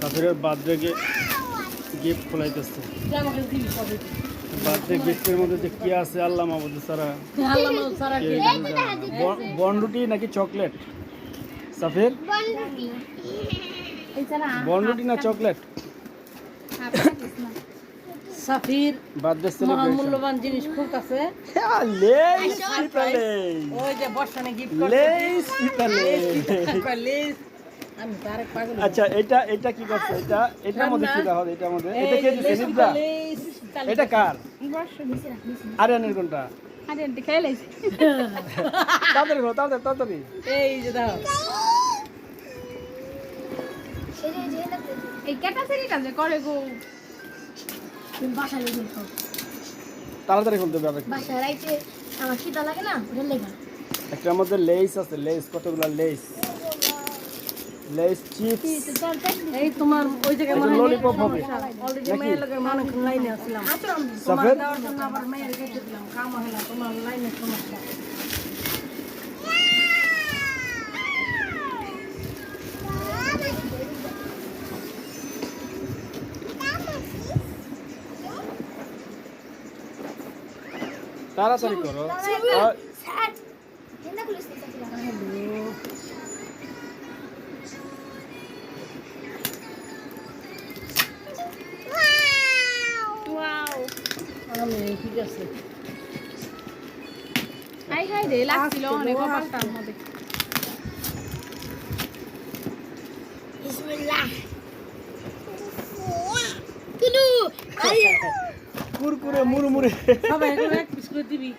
সাফিরের birthday gift খোলাইতেছে। Birthday গিফটের মধ্যে যে কি আছে আল্লাহ মাহমুদ ছাড়া। বনরুটি নাকি চকলেট? সাফির বনরুটি না চকলেট? সাফির বার্থডে মূল্যবান জিনিস খুব আছে। লেস পিতালে ওই যে বর্ষণে গিফট করে লেস পিতালে। লেস আমি তারে পাগল। আচ্ছা এটা কি করছে? এটার মধ্যে কি দেওয়া হবে? এটার মধ্যে এটা কে দিছে? নিদা এটা কার? আরিয়ানের কোনটা? আরিয়ান খেয়ে লাইছে। তাড়াতাড়ি এই যে দাও এই ক্যাটাসিরিটা যে করে গো তুমি বাসা লেগে খাও। তাড়াতাড়ি খুলতে হবে। বাসায় রাইতে আমার খিদা লাগে না ওটা লেখা। একটার মধ্যে লেস আছে, লেস কতগুলা লেস চিপস। এই তোমার ওই জায়গায় এটা ললিপপ হবে অলরেডি মেয়ের লগে মানুষ লাইনে আসলাম। তোমার সাফের দেওয়ার জন্য আবার মেয়ের কাছে দিলাম। কাম হলো তোমার লাইনের সমস্যা। তাড়াতাড়ি করো। স্যার জিন্দা পুলিশ থেকে ওয়াও আমি ঠিক আছে। হাই হাই রে লাগছিল অনেক কপালটার মধ্যে। বিসমিল্লাহ কুলু কুরকুরে মুরমুরে। সবাই এক পিস করে দিবি।